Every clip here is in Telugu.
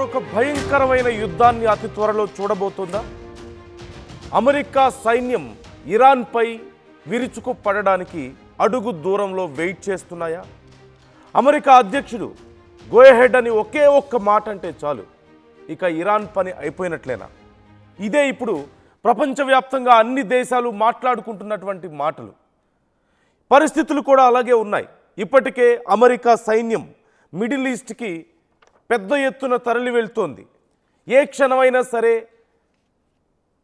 మరొక భయంకరమైన యుద్ధాన్ని అతి త్వరలో చూడబోతుందా? అమెరికా సైన్యం ఇరాన్పై విరుచుకుపడడానికి అడుగు దూరంలో వెయిట్ చేస్తున్నాయా? అమెరికా అధ్యక్షుడు గో అహెడ్ అని ఒకే ఒక్క మాట అంటే చాలు, ఇక ఇరాన్ పని అయిపోయినట్లేనా? ఇదే ఇప్పుడు ప్రపంచవ్యాప్తంగా అన్ని దేశాలు మాట్లాడుకుంటున్నటువంటి మాటలు. పరిస్థితులు కూడా అలాగే ఉన్నాయి. ఇప్పటికే అమెరికా సైన్యం మిడిల్ ఈస్ట్కి పెద్ద ఎత్తున తరలి వెళ్తోంది. ఏ క్షణమైనా సరే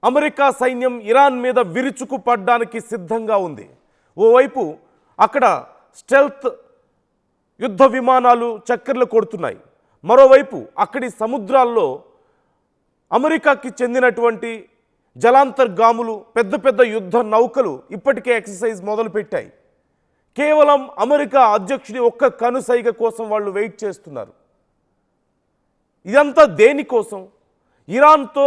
అమెరికా సైన్యం ఇరాన్ మీద విరుచుకుపడడానికి సిద్ధంగా ఉంది. ఓవైపు అక్కడ స్టెల్త్ యుద్ధ విమానాలు చక్కర్లు కొడుతున్నాయి. మరోవైపు అక్కడి సముద్రాల్లో అమెరికాకి చెందినటువంటి జలాంతర్గాములు, పెద్ద పెద్ద యుద్ధ నౌకలు ఇప్పటికే ఎక్సర్సైజ్ మొదలుపెట్టాయి. కేవలం అమెరికా అధ్యక్షుడి ఒక్క కనుసైగ కోసం వాళ్ళు వెయిట్ చేస్తున్నారు. ఇదంతా దేనికోసం? ఇరాన్తో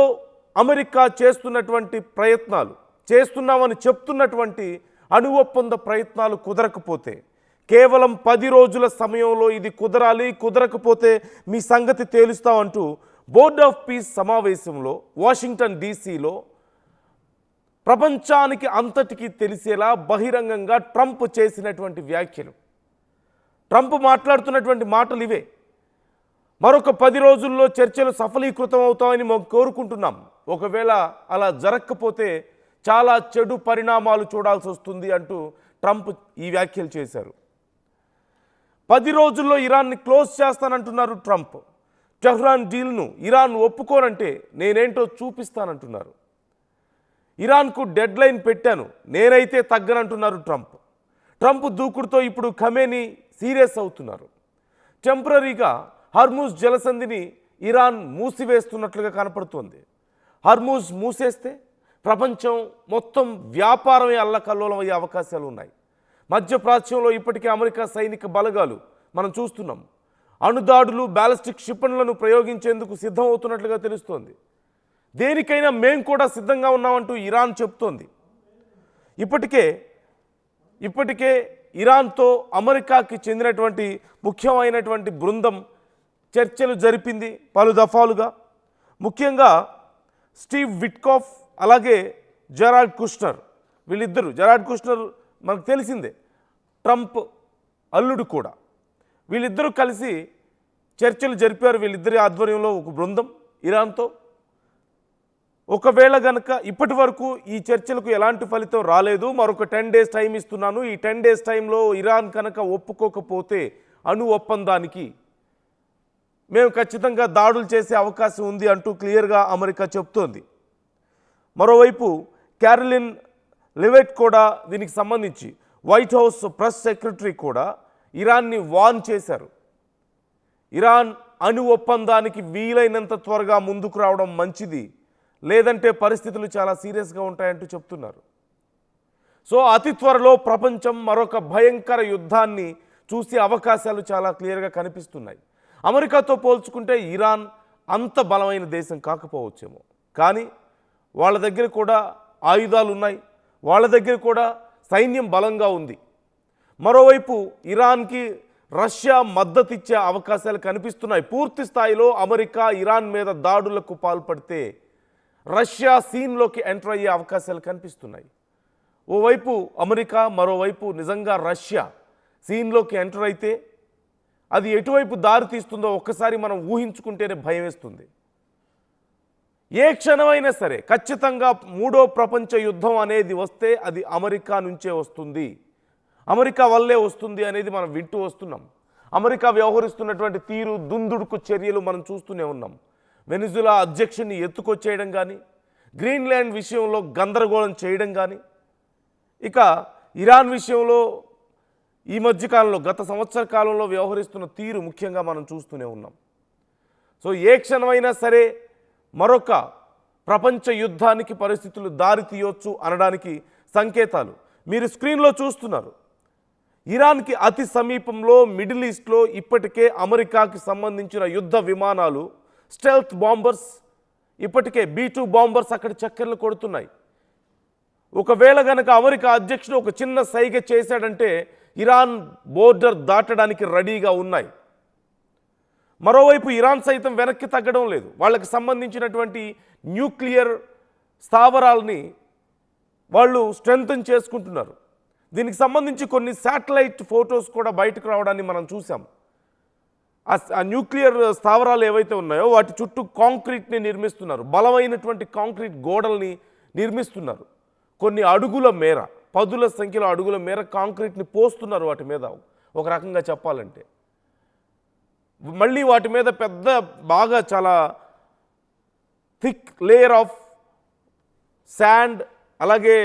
అమెరికా చేస్తున్నటువంటి ప్రయత్నాలు, చేస్తున్నామని చెప్తున్నటువంటి అణు ఒప్పంద ప్రయత్నాలు కుదరకపోతే, కేవలం 10 రోజుల సమయంలో ఇది కుదరాలి, కుదరకపోతే మీ సంగతి తేలుస్తామంటూ బోర్డ్ ఆఫ్ పీస్ సమావేశంలో వాషింగ్టన్ డీసీలో ప్రపంచానికి అంతటికీ తెలిసేలా బహిరంగంగా ట్రంప్ చేసినటువంటి వ్యాఖ్యలు. ట్రంప్ మాట్లాడుతున్నటువంటి మాటలు ఇవే. మరొక 10 రోజుల్లో చర్చలు సఫలీకృతం అవుతామని మేము కోరుకుంటున్నాం. ఒకవేళ అలా జరగకపోతే చాలా చెడు పరిణామాలు చూడాల్సి వస్తుంది అంటూ ట్రంప్ ఈ వ్యాఖ్యలు చేశారు. 10 రోజుల్లో ఇరాన్ని క్లోజ్ చేస్తానంటున్నారు ట్రంప్. టెహ్రాన్ డీల్ను ఇరాన్ ఒప్పుకోనంటే నేనేంటో చూపిస్తానంటున్నారు. ఇరాన్కు డెడ్ లైన్ పెట్టాను, నేనైతే తగ్గనంటున్నారు ట్రంప్. ట్రంప్ దూకుడుతో ఇప్పుడు ఖమేనీ సీరియస్ అవుతున్నారు. టెంపరీగా హర్మూజ్ జలసంధిని ఇరాన్ మూసివేస్తున్నట్లుగా కనపడుతోంది. హర్మూజ్ మూసేస్తే ప్రపంచం మొత్తం వ్యాపారమే అల్లకల్లోలం అయ్యే అవకాశాలు ఉన్నాయి. మధ్యప్రాచ్యంలో ఇప్పటికే అమెరికా సైనిక బలగాలు మనం చూస్తున్నాం. అణుదాడులు, బ్యాలిస్టిక్ క్షిపణులను ప్రయోగించేందుకు సిద్ధమవుతున్నట్లుగా తెలుస్తోంది. దేనికైనా మేం కూడా సిద్ధంగా ఉన్నామంటూ ఇరాన్ చెప్తోంది. ఇప్పటికే ఇరాన్తో అమెరికాకి చెందినటువంటి ముఖ్యమైనటువంటి బృందం చర్చలు జరిపింది పలు దఫాలుగా. ముఖ్యంగా స్టీవ్ విట్కాఫ్ అలాగే జెరార్డ్ కుష్నర్, వీళ్ళిద్దరూ, జెరార్డ్ కుష్నర్ మనకు తెలిసిందే, ట్రంప్ అల్లుడు కూడా, వీళ్ళిద్దరూ కలిసి చర్చలు జరిపారు. వీళ్ళిద్దరి ఆధ్వర్యంలో ఒక బృందం ఇరాన్తో. ఒకవేళ గనక ఇప్పటి వరకు ఈ చర్చలకు ఎలాంటి ఫలితం రాలేదు, మరొక 10 డేస్ టైం ఇస్తున్నాను, ఈ 10 డేస్ టైంలో ఇరాన్ కనుక ఒప్పుకోకపోతే అణు ఒప్పందానికి మేము ఖచ్చితంగా దాడులు చేసే అవకాశం ఉంది అంటూ క్లియర్గా అమెరికా చెప్తోంది. మరోవైపు క్యారోలిన్ లెవిట్ కూడా దీనికి సంబంధించి వైట్ హౌస్ ప్రెస్ సెక్రటరీ కూడా ఇరాన్ని వార్న్ చేశారు. ఇరాన్ అణు ఒప్పందానికి వీలైనంత త్వరగా ముందుకు రావడం మంచిది, లేదంటే పరిస్థితులు చాలా సీరియస్గా ఉంటాయంటూ చెప్తున్నారు. సో అతి త్వరలో ప్రపంచం మరొక భయంకర యుద్ధాన్ని చూసే అవకాశాలు చాలా క్లియర్గా కనిపిస్తున్నాయి. అమెరికాతో పోల్చుకుంటే ఇరాన్ అంత బలమైన దేశం కాకపోవచ్చేమో, కానీ వాళ్ళ దగ్గర కూడా ఆయుధాలు ఉన్నాయి, వాళ్ళ దగ్గర కూడా సైన్యం బలంగా ఉంది. మరోవైపు ఇరాన్కి రష్యా మద్దతు ఇచ్చే అవకాశాలు కనిపిస్తున్నాయి. పూర్తి స్థాయిలో అమెరికా ఇరాన్ మీద దాడులకు పాల్పడితే రష్యా సీన్లోకి ఎంటర్ అయ్యే అవకాశాలు కనిపిస్తున్నాయి. ఓవైపు అమెరికా, మరోవైపు నిజంగా రష్యా సీన్లోకి ఎంటర్ అయితే అది ఎటువైపు దారి తీస్తుందో ఒక్కసారి మనం ఊహించుకుంటేనే భయం వేస్తుంది. ఏ క్షణమైనా సరే ఖచ్చితంగా 3వ ప్రపంచ యుద్ధం అనేది వస్తే అది అమెరికా నుంచే వస్తుంది, అమెరికా వల్లే వస్తుంది అనేది మనం వింటూ వస్తున్నాం. అమెరికా వ్యవహరిస్తున్నటువంటి తీరు, దుందుడుకు చర్యలు మనం చూస్తూనే ఉన్నాం. వెనిజులా అధ్యక్షుడిని ఎత్తుకొచ్చేయడం కానీ, గ్రీన్లాండ్ విషయంలో గందరగోళం చేయడం కానీ, ఇక ఇరాన్ విషయంలో ఈ మధ్యకాలంలో గత సంవత్సర కాలంలో వ్యవహరిస్తున్న తీరు ముఖ్యంగా మనం చూస్తూనే ఉన్నాం. సో ఏ క్షణమైనా సరే మరొక ప్రపంచ యుద్ధానికి పరిస్థితులు దారి తీయొచ్చు అనడానికి సంకేతాలు మీరు స్క్రీన్లో చూస్తున్నారు. ఇరాన్కి అతి సమీపంలో మిడిల్ ఈస్ట్లో ఇప్పటికే అమెరికాకి సంబంధించిన యుద్ధ విమానాలు, స్టెల్త్ బాంబర్స్, ఇప్పటికే B-2 బాంబర్స్ అక్కడ చక్కర్లు కొడుతున్నాయి. ఒకవేళ గనక అమెరికా అధ్యక్షుడు ఒక చిన్న సైగ చేశాడంటే ఇరాన్ బోర్డర్ దాటడానికి రెడీగా ఉన్నాయి. మరోవైపు ఇరాన్ సైతం వెనక్కి తగ్గడం లేదు. వాళ్ళకి సంబంధించినటువంటి న్యూక్లియర్ స్థావరాలని వాళ్ళు స్ట్రెంగ్తన్ చేసుకుంటున్నారు. దీనికి సంబంధించి కొన్ని శాటిలైట్ ఫొటోస్ కూడా బయటకు రావడాన్ని మనం చూసాం. ఆ న్యూక్లియర్ స్థావరాలు ఏవైతే ఉన్నాయో వాటి చుట్టూ కాంక్రీట్ని నిర్మిస్తున్నారు, బలమైనటువంటి కాంక్రీట్ గోడల్ని నిర్మిస్తున్నారు. కొన్ని అడుగుల మేర, పదుల సంఖ్యలో అడుగుల మేర కాంక్రీట్ని పోస్తున్నారు వాటి మీద. ఒక రకంగా చెప్పాలంటే మళ్ళీ వాటి మీద పెద్ద బాగా చాలా థిక్ లేయర్ ఆఫ్ శాండ్ అలాగే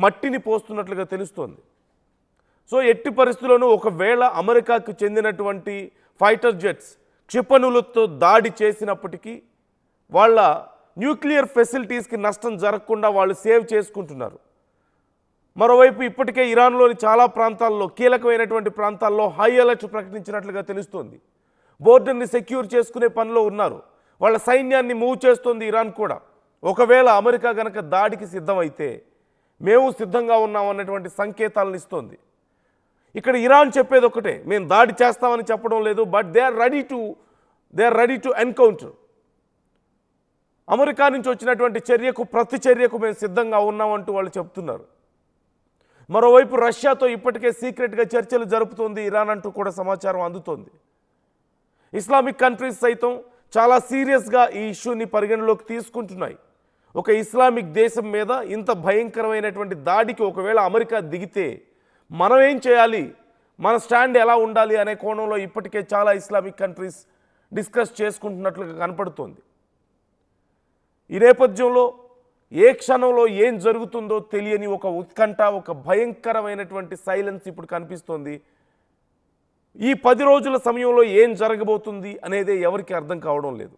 మట్టిని పోస్తున్నట్లుగా తెలుస్తోంది. సో ఎట్టి పరిస్థితుల్లోనూ ఒకవేళ అమెరికాకు చెందినటువంటి ఫైటర్ జెట్స్ క్షిపణులతో దాడి చేసినప్పటికీ వాళ్ళ న్యూక్లియర్ ఫెసిలిటీస్కి నష్టం జరగకుండా వాళ్ళు సేవ్ చేసుకుంటున్నారు. మరోవైపు ఇప్పటికే ఇరాన్లోని చాలా ప్రాంతాల్లో, కీలకమైనటువంటి ప్రాంతాల్లో హై అలర్ట్ ప్రకటించినట్లుగా తెలుస్తోంది. బోర్డర్ని సెక్యూర్ చేసుకునే పనిలో ఉన్నారు. వాళ్ళ సైన్యాన్ని మూవ్ చేస్తోంది ఇరాన్ కూడా. ఒకవేళ అమెరికా గనక దాడికి సిద్ధమైతే మేము సిద్ధంగా ఉన్నామన్నటువంటి సంకేతాలను ఇస్తోంది. ఇక్కడ ఇరాన్ చెప్పేది ఒకటే, మేము దాడి చేస్తామని చెప్పడం లేదు, but they are ready to encounter. America నుంచి వచ్చినటువంటి చర్యకు, ప్రతి చర్యకు మేము సిద్ధంగా ఉన్నామంటూ వాళ్ళు చెప్తున్నారు. మరోవైపు రష్యాతో ఇప్పటికే సీక్రెట్గా చర్చలు జరుపుతోంది ఇరాన్ అంటూ కూడా సమాచారం అందుతోంది. ఇస్లామిక్ కంట్రీస్ సైతం చాలా సీరియస్గా ఈ ఇష్యూని పరిగణలోకి తీసుకుంటున్నాయి. ఒక ఇస్లామిక్ దేశం మీద ఇంత భయంకరమైనటువంటి దాడికి ఒకవేళ అమెరికా దిగితే మనం ఏం చేయాలి, మన స్టాండ్ ఎలా ఉండాలి అనే కోణంలో ఇప్పటికే చాలా ఇస్లామిక్ కంట్రీస్ డిస్కస్ చేసుకుంటున్నట్లుగా కనపడుతోంది. ఈ నేపథ్యంలో ఏ క్షణంలో ఏం జరుగుతుందో తెలియని ఒక ఉత్కంఠ, ఒక భయంకరమైనటువంటి సైలెన్స్ ఇప్పుడు కనిపిస్తోంది. ఈ 10 రోజుల సమయంలో ఏం జరగబోతుంది అనేది ఎవరికి అర్థం కావడం లేదు.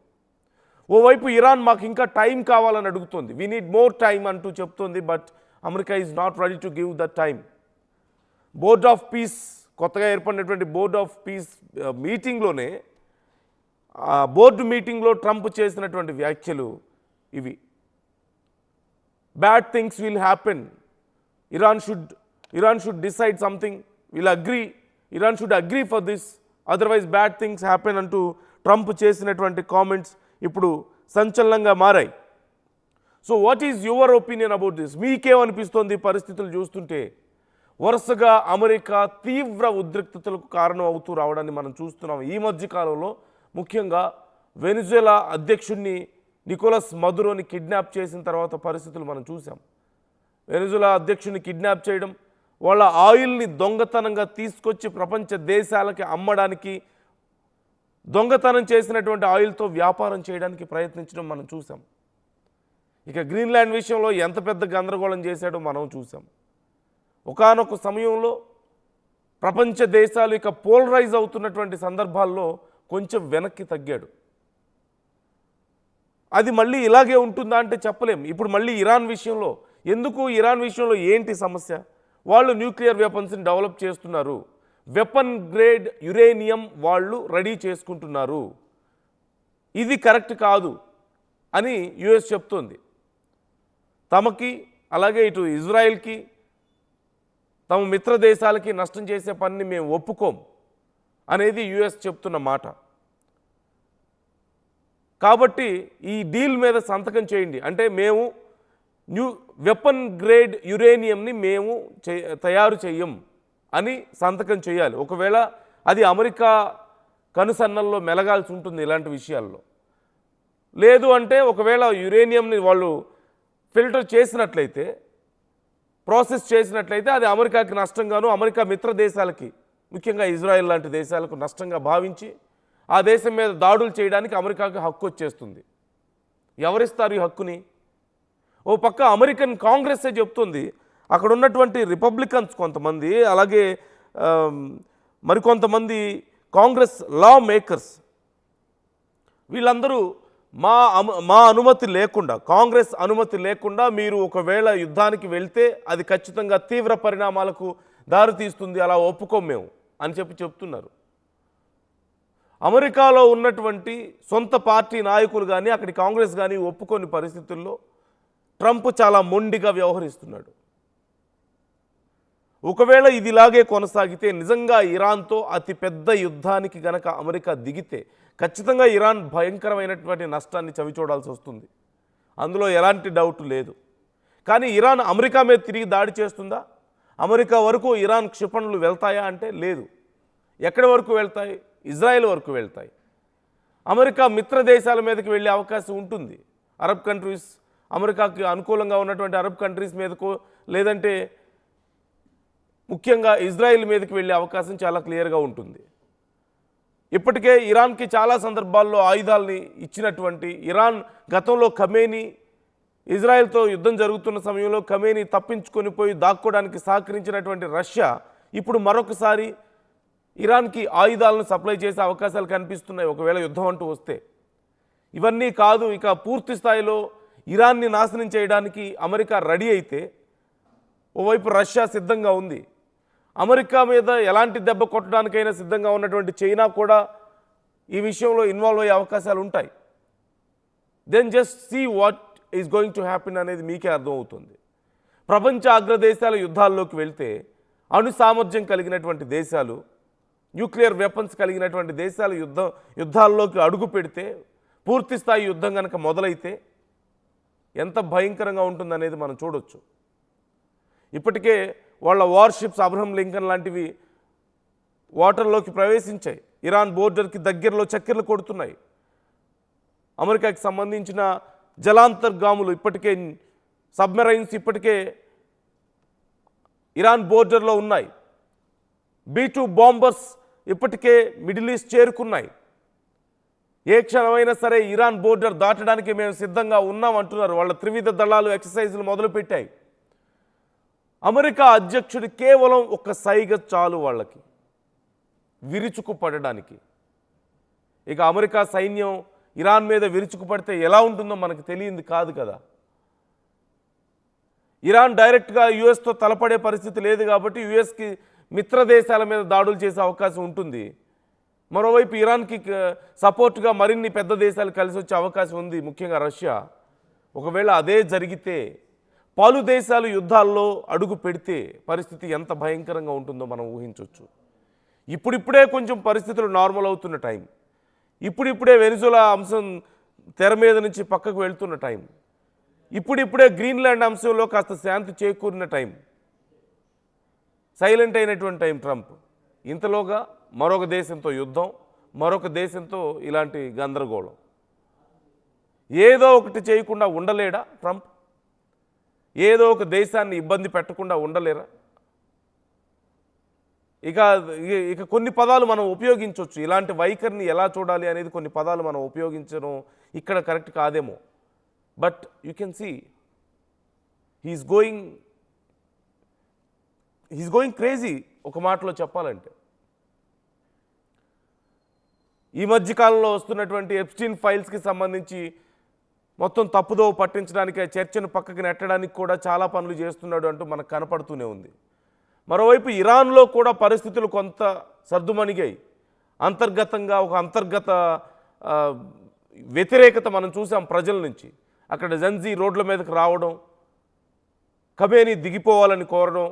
ఓవైపు ఇరాన్ మాకు ఇంకా టైం కావాలని అడుగుతుంది, వీ నీడ్ మోర్ టైం అంటూ చెప్తోంది. But America is not ready to give the time. Board of peace, కొత్తగా ఏర్పడినటువంటి బోర్డ్ ఆఫ్ పీస్ మీటింగ్లోనే, బోర్డు మీటింగ్లో ట్రంప్ చేసినటువంటి వ్యాఖ్యలు ఇవి. Bad things will happen, Iran should decide something, Iran should agree for this, otherwise bad things happen అంటూ ట్రంప్ చేసినటువంటి కామెంట్స్ ఇప్పుడు సంచలనంగా మారాయి. So what is your opinion about this? మీకేమనిపిస్తోంది పరిస్థితులు చూస్తుంటే? వరుసగా అమెరికా తీవ్ర ఉద్రిక్తతలకు కారణం అవుతూ రావడాన్ని మనం చూస్తున్నాం. ఈ మధ్య కాలంలో ముఖ్యంగా వెనిజులా అధ్యక్షుడిని నికోలస్ మదురోని కిడ్నాప్ చేసిన తర్వాత పరిస్థితులు మనం చూసాం. వెనిజులా అధ్యక్షుడిని కిడ్నాప్ చేయడం, వాళ్ళ ఆయిల్ని దొంగతనంగా తీసుకొచ్చి ప్రపంచ దేశాలకి అమ్మడానికి, దొంగతనం చేసినటువంటి ఆయిల్తో వ్యాపారం చేయడానికి ప్రయత్నించడం మనం చూసాం. ఇక గ్రీన్లాండ్ విషయంలో ఎంత పెద్ద గందరగోళం చేశాడో మనం చూసాం. ఒకానొక సమయంలో ప్రపంచ దేశాలు ఇక పోలరైజ్ అవుతున్నటువంటి సందర్భాల్లో కొంచెం వెనక్కి తగ్గాడు. అది మళ్ళీ ఇలాగే ఉంటుందా అంటే చెప్పలేం. ఇప్పుడు మళ్ళీ ఇరాన్ విషయంలో ఎందుకు, ఇరాన్ విషయంలో ఏంటి సమస్య? వాళ్ళు న్యూక్లియర్ వెపన్స్ని డెవలప్ చేస్తున్నారు, వెపన్ గ్రేడ్ యురేనియం వాళ్ళు రెడీ చేసుకుంటున్నారు. ఇది కరెక్ట్ కాదు అని యుఎస్ చెప్తోంది. తమకి అలాగే ఇటు ఇజ్రాయెల్కి, తమ మిత్ర దేశాలకి నష్టం చేసే పనిని మేము ఒప్పుకోం అనేది యుఎస్ చెప్తున్న మాట. కాబట్టి ఈ డీల్ మీద సంతకం చేయండి అంటే మేము వెపన్ గ్రేడ్ యురేనియంని మేము తయారు చేయం అని సంతకం చేయాలి. ఒకవేళ అది అమెరికా కనుసన్నల్లో మెలగాల్సి ఉంటుంది ఇలాంటి విషయాల్లో. లేదు అంటే ఒకవేళ యురేనియంని వాళ్ళు ఫిల్టర్ చేసినట్లయితే, ప్రాసెస్ చేసినట్లయితే అది అమెరికాకి నష్టంగాను, అమెరికా మిత్ర దేశాలకి, ముఖ్యంగా ఇజ్రాయెల్ లాంటి దేశాలకు నష్టంగా భావించి ఆ దేశం మీద దాడులు చేయడానికి అమెరికాకి హక్కు వచ్చేస్తుంది. ఎవరిస్తారు ఈ హక్కుని? ఓ పక్క అమెరికన్ కాంగ్రెస్సే చెప్తుంది, అక్కడ ఉన్నటువంటి రిపబ్లికన్స్ కొంతమంది, అలాగే మరికొంతమంది కాంగ్రెస్ లా మేకర్స్, వీళ్ళందరూ మా అనుమతి లేకుండా, కాంగ్రెస్ అనుమతి లేకుండా మీరు ఒకవేళ యుద్ధానికి వెళ్తే అది ఖచ్చితంగా తీవ్ర పరిణామాలకు దారితీస్తుంది, అలా ఒప్పుకోం మేము అని చెప్తున్నారు. అమెరికాలో ఉన్నటువంటి సొంత పార్టీ నాయకులు కానీ, అక్కడి కాంగ్రెస్ కానీ ఒప్పుకోని పరిస్థితుల్లో ట్రంప్ చాలా మొండిగా వ్యవహరిస్తున్నాడు. ఒకవేళ ఇది ఇలాగే కొనసాగితే నిజంగా ఇరాన్తో అతిపెద్ద యుద్ధానికి గనక అమెరికా దిగితే ఖచ్చితంగా ఇరాన్ భయంకరమైనటువంటి నష్టాన్ని చవిచూడాల్సి వస్తుంది. అందులో ఎలాంటి డౌట్ లేదు. కానీ ఇరాన్ అమెరికా మీద తిరిగి దాడి చేస్తుందా? అమెరికా వరకు ఇరాన్ క్షిపణులు వెళ్తాయా అంటే లేదు. ఎక్కడి వరకు వెళ్తాయి? ఇజ్రాయెల్ వరకు వెళ్తాయి. అమెరికా మిత్ర దేశాల మీదకి వెళ్ళే అవకాశం ఉంటుంది. అరబ్ కంట్రీస్, అమెరికాకి అనుకూలంగా ఉన్నటువంటి అరబ్ కంట్రీస్ మీదకు, లేదంటే ముఖ్యంగా ఇజ్రాయెల్ మీదకి వెళ్ళే అవకాశం చాలా క్లియర్గా ఉంటుంది. ఇప్పటికే ఇరాన్కి చాలా సందర్భాల్లో ఆయుధాలని ఇచ్చినటువంటి ఇరాన్, గతంలో ఖమేనీ ఇజ్రాయెల్తో యుద్ధం జరుగుతున్న సమయంలో ఖమేనీ తప్పించుకొని పోయి దాక్కోవడానికి సహకరించినటువంటి రష్యా ఇప్పుడు మరొకసారి ఇరాన్కి ఆయుధాలను సప్లై చేసే అవకాశాలు కనిపిస్తున్నాయి ఒకవేళ యుద్ధం అంటూ వస్తే. ఇవన్నీ కాదు, ఇక పూర్తి స్థాయిలో ఇరాన్ని నాశనం చేయడానికి అమెరికా రెడీ అయితే ఓవైపు రష్యా సిద్ధంగా ఉంది. అమెరికా మీద ఎలాంటి దెబ్బ కొట్టడానికైనా సిద్ధంగా ఉన్నటువంటి చైనా కూడా ఈ విషయంలో ఇన్వాల్వ్ అయ్యే అవకాశాలు ఉంటాయి. Then just see what is going to happen అనేది మీకే అర్థమవుతుంది. ప్రపంచ అగ్రదేశాల యుద్ధాల్లోకి వెళ్తే అణు సామర్థ్యం కలిగినటువంటి దేశాలు, న్యూక్లియర్ వెపన్స్ కలిగినటువంటి దేశాలు యుద్ధాల్లోకి అడుగు పెడితే, పూర్తి స్థాయి యుద్ధం కనుక మొదలైతే ఎంత భయంకరంగా ఉంటుందనేది మనం చూడొచ్చు. ఇప్పటికే వాళ్ళ వార్షిప్స్ అబ్రహం లింకన్ లాంటివి వాటర్లోకి ప్రవేశించాయి. ఇరాన్ బోర్డర్కి దగ్గరలో చక్కెర్లు కొడుతున్నాయి. అమెరికాకి సంబంధించిన జలాంతర్గాములు ఇప్పటికే, సబ్మెరైన్స్ ఇప్పటికే ఇరాన్ బోర్డర్లో ఉన్నాయి. B-2 బాంబర్స్ ఇప్పటికే మిడిల్ ఈస్ట్ చేరుకున్నాయి. ఏ క్షణమైనా సరే ఇరాన్ బోర్డర్ దాటడానికి మేము సిద్ధంగా ఉన్నాం అంటున్నారు. వాళ్ళ త్రివిధ దళాలు ఎక్సర్సైజులు మొదలుపెట్టాయి. అమెరికా అధ్యక్షుడు కేవలం ఒక సైగ చాలు వాళ్ళకి విరుచుకు పడడానికి. ఇక అమెరికా సైన్యం ఇరాన్ మీద విరుచుకు పడితే ఎలా ఉంటుందో మనకు తెలియంది కాదు కదా. ఇరాన్ డైరెక్ట్గా యుఎస్తో తలపడే పరిస్థితి లేదు కాబట్టి యుఎస్కి మిత్ర దేశాల మీద దాడులు చేసే అవకాశం ఉంటుంది. మరోవైపు ఇరాన్కి సపోర్ట్గా మరిన్ని పెద్ద దేశాలు కలిసి వచ్చే అవకాశం ఉంది, ముఖ్యంగా రష్యా. ఒకవేళ అదే జరిగితే, పలు దేశాలు యుద్ధాల్లో అడుగు పెడితే పరిస్థితి ఎంత భయంకరంగా ఉంటుందో మనం ఊహించవచ్చు. ఇప్పుడిప్పుడే కొంచెం పరిస్థితులు నార్మల్ అవుతున్న టైం, ఇప్పుడిప్పుడే వెనిజులా అంశం తెర మీద నుంచి పక్కకు వెళ్తున్న టైం, ఇప్పుడిప్పుడే గ్రీన్లాండ్ అంశంలో కాస్త శాంతి చేకూరిన టైం, సైలెంట్ అయినటువంటి టైం ట్రంప్. ఇంతలోగా మరొక దేశంతో యుద్ధం, మరొక దేశంతో ఇలాంటి గందరగోళం. ఏదో ఒకటి చేయకుండా ఉండలేడా ట్రంప్? ఏదో ఒక దేశాన్ని ఇబ్బంది పెట్టకుండా ఉండలేరా? ఇక కొన్ని పదాలు మనం ఉపయోగించవచ్చు. ఇలాంటి వైఖరిని ఎలా చూడాలి అనేది కొన్ని పదాలు మనం ఉపయోగించడం ఇక్కడ కరెక్ట్ కాదేమో. But you can see he's going crazy ఒక మాటలో చెప్పాలంటే. ఈ మధ్యకాలంలో వస్తున్నటువంటి ఎప్స్టీన్ ఫైల్స్కి సంబంధించి మొత్తం తప్పుదోవ పట్టించడానికి, చర్చను పక్కకి నెట్టడానికి కూడా చాలా పనులు చేస్తున్నాడు అంటూ మనకు కనపడుతూనే ఉంది. మరోవైపు ఇరాన్లో కూడా పరిస్థితులు కొంత సర్దుమణిగాయి. అంతర్గతంగా ఒక అంతర్గత వ్యతిరేకత మనం చూసాం ప్రజల నుంచి. అక్కడ జంజీ రోడ్ల మీదకి రావడం, ఖమేనీ దిగిపోవాలని కోరడం,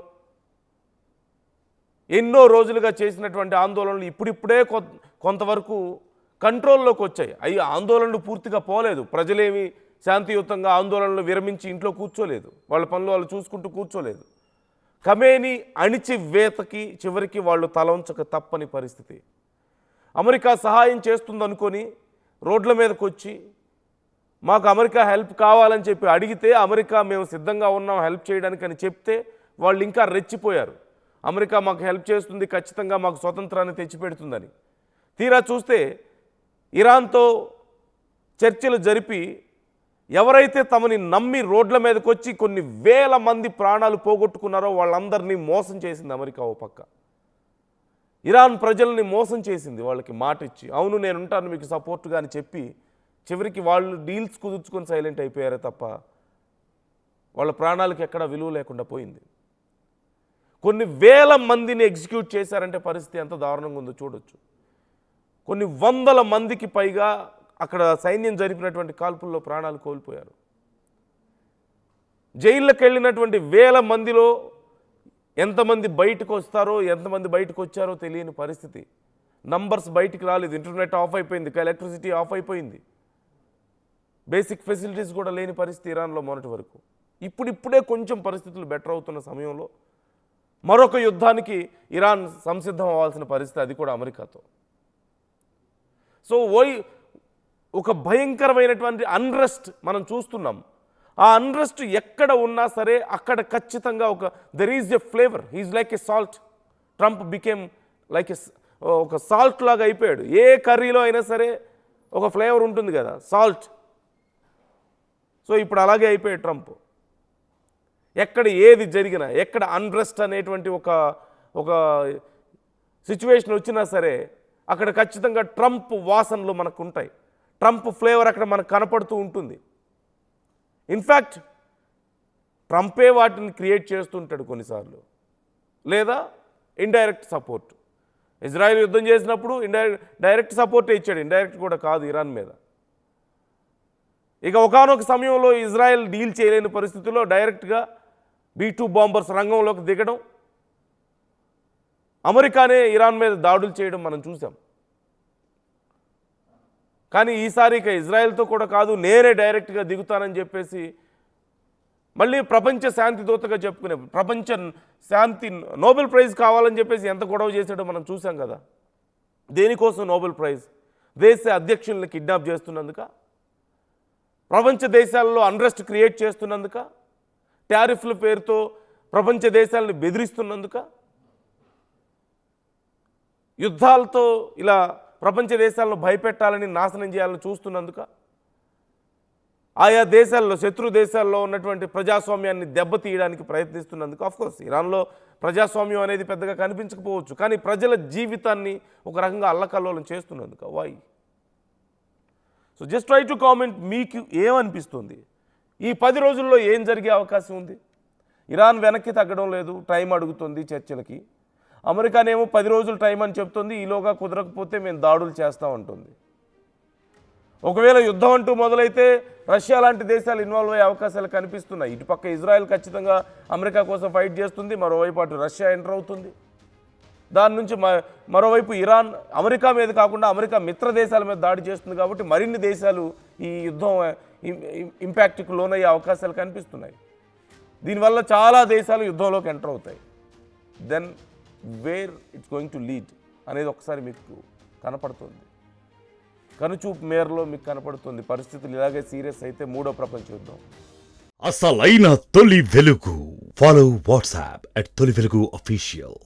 ఎన్నో రోజులుగా చేసినటువంటి ఆందోళనలు ఇప్పుడిప్పుడే కొంతవరకు కంట్రోల్లోకి వచ్చాయి. అవి ఆందోళనలు పూర్తిగా పోలేదు. ప్రజలేమి శాంతియుతంగా ఆందోళనలు విరమించి ఇంట్లో కూర్చోలేదు, వాళ్ళ పనులు వాళ్ళు చూసుకుంటూ కూర్చోలేదు. ఖమేనీ అణిచివేతకి చివరికి వాళ్ళు తలంచక తప్పని పరిస్థితి. అమెరికా సహాయం చేస్తుందనుకొని రోడ్ల మీదకి వచ్చి మాకు అమెరికా హెల్ప్ కావాలని చెప్పి అడిగితే, అమెరికా మేము సిద్ధంగా ఉన్నాం హెల్ప్ చేయడానికి అని చెప్తే వాళ్ళు ఇంకా రెచ్చిపోయారు. అమెరికా మాకు హెల్ప్ చేస్తుంది, ఖచ్చితంగా మాకు స్వతంత్రాన్ని తెచ్చిపెడుతుందని. తీరా చూస్తే ఇరాన్తో చర్చలు జరిపి ఎవరైతే తమని నమ్మి రోడ్ల మీదకి వచ్చి కొన్ని వేల మంది ప్రాణాలు పోగొట్టుకున్నారో వాళ్ళందరినీ మోసం చేసింది అమెరికా. ఓ పక్క ఇరాన్ ప్రజల్ని మోసం చేసింది, వాళ్ళకి మాట ఇచ్చి అవును నేను ఉంటాను మీకు సపోర్ట్గా అని చెప్పి చివరికి వాళ్ళు డీల్స్ కుదుర్చుకొని సైలెంట్ అయిపోయారే తప్ప వాళ్ళ ప్రాణాలకు ఎక్కడా విలువ లేకుండా పోయింది. కొన్ని వేల మందిని ఎగ్జిక్యూట్ చేశారంటే పరిస్థితి ఎంత దారుణంగా ఉందో చూడొచ్చు. కొన్ని వందల మందికి పైగా అక్కడ సైన్యం జరిపినటువంటి కాల్పుల్లో ప్రాణాలు కోల్పోయారు. జైళ్ళకి వెళ్ళినటువంటి వేల మందిలో ఎంతమంది బయటకు వస్తారో ఎంతమంది బయటకు వచ్చారో తెలియని పరిస్థితి. నంబర్స్ బయటికి రాలేదు, ఇంటర్నెట్ ఆఫ్ అయిపోయింది, ఎలక్ట్రిసిటీ ఆఫ్ అయిపోయింది, బేసిక్ ఫెసిలిటీస్ కూడా లేని పరిస్థితి ఇరాన్లో మొన్నటి వరకు. ఇప్పుడిప్పుడే కొంచెం పరిస్థితులు బెటర్ అవుతున్న సమయంలో మరొక యుద్ధానికి ఇరాన్ సంసిద్ధం అవ్వాల్సిన పరిస్థితి, అది కూడా అమెరికాతో. సో ఒక భయంకరమైనటువంటి అన్రెస్ట్ మనం చూస్తున్నాం. ఆ అన్రెస్ట్ ఎక్కడ ఉన్నా సరే అక్కడ ఖచ్చితంగా there is a flavour. He's like a salt. Trump became like ఒక సాల్ట్ లాగా అయిపోయాడు. ఏ కర్రీలో అయినా సరే ఒక ఫ్లేవర్ ఉంటుంది కదా, సాల్ట్. సో ఇప్పుడు అలాగే అయిపోయాడు ట్రంప్. ఎక్కడ ఏది జరిగినా, ఎక్కడ అన్రెస్ట్ అనేటువంటి ఒక సిచ్యువేషన్ వచ్చినా సరే అక్కడ ఖచ్చితంగా ట్రంప్ వాసనలు మనకు ఉంటాయి, ట్రంప్ ఫ్లేవర్ అక్కడ మనకు కనపడుతూ ఉంటుంది. ఇన్ఫ్యాక్ట్ ట్రంపే వాటిని క్రియేట్ చేస్తుంటాడు కొన్నిసార్లు, లేదా ఇండైరెక్ట్ సపోర్ట్. ఇజ్రాయెల్ యుద్ధం చేసినప్పుడు డైరెక్ట్ సపోర్టే ఇచ్చాడు, ఇండైరెక్ట్ కూడా కాదు ఇరాన్ మీద. ఇక ఒకానొక సమయంలో ఇజ్రాయెల్ డీల్ చేయలేని పరిస్థితుల్లో డైరెక్ట్గా B-2 బాంబర్స్ రంగంలోకి దిగడం, అమెరికానే ఇరాన్ మీద దాడులు చేయడం మనం చూసాం. కానీ ఈసారి ఇక ఇజ్రాయెల్తో కూడా కాదు, నేనే డైరెక్ట్గా దిగుతానని చెప్పేసి మళ్ళీ ప్రపంచ శాంతి దూతగా చెప్పుకునే, ప్రపంచ శాంతి నోబెల్ ప్రైజ్ కావాలని చెప్పేసి ఎంత గొడవ చేశాడో మనం చూసాం కదా. దేనికోసం నోబెల్ ప్రైజ్? దేశ అధ్యక్షుల్ని కిడ్నాప్ చేస్తున్నందుక, ప్రపంచ దేశాల్లో అన్రెస్ట్ క్రియేట్ చేస్తున్నందుక, టారిఫ్ల పేరుతో ప్రపంచ దేశాలను బెదిరిస్తున్నందుక, యుద్ధాలతో ఇలా ప్రపంచ దేశాలను భయపెట్టాలని, నాశనం చేయాలని చూస్తున్నందుక, ఆయా దేశాల్లో, శత్రు దేశాల్లో ఉన్నటువంటి ప్రజాస్వామ్యాన్ని దెబ్బతీయడానికి ప్రయత్నిస్తున్నందుకు. ఆఫ్కోర్స్ ఇరాన్లో ప్రజాస్వామ్యం అనేది పెద్దగా కనిపించకపోవచ్చు, కానీ ప్రజల జీవితాన్ని ఒక రకంగా అల్లకల్లోలం చేస్తున్నందుకు. Why? So just try to comment. మీకు ఏమనిపిస్తుంది? ఈ 10 రోజుల్లో ఏం జరిగే అవకాశం ఉంది? ఇరాన్ వెనక్కి తగ్గడం లేదు, టైం అడుగుతుంది చర్చలకి. అమెరికానేమో 10 రోజులు టైం అని చెప్తుంది, ఈలోగా కుదరకపోతే మేము దాడులు చేస్తామంటుంది. ఒకవేళ యుద్ధం అంటూ మొదలైతే రష్యా లాంటి దేశాలు ఇన్వాల్వ్ అయ్యే అవకాశాలు కనిపిస్తున్నాయి. ఇటుపక్క ఇజ్రాయెల్ ఖచ్చితంగా అమెరికా కోసం ఫైట్ చేస్తుంది, మరోవైపు అటు రష్యా ఎంటర్ అవుతుంది. దాని నుంచి మరోవైపు ఇరాన్ అమెరికా మీద కాకుండా అమెరికా మిత్ర దేశాల మీద దాడి చేస్తుంది. కాబట్టి మరిన్ని దేశాలు ఈ యుద్ధం ఇంపాక్ట్కి లోనయ్యే అవకాశాలు కనిపిస్తున్నాయి. దీనివల్ల చాలా దేశాలు యుద్ధంలోకి ఎంటర్ అవుతాయి. Then where it's going to lead అనేది ఒకసారి మీకు కనపడుతుంది, కనుచూపు మేరలో మీకు కనపడుతుంది. పరిస్థితులు ఇలాగే సీరియస్ అయితే 3వ ప్రపంచ యుద్ధం. అసలైన తొలి వెలుగు. ఫాలో వాట్సాప్ @తొలి వెలుగు official.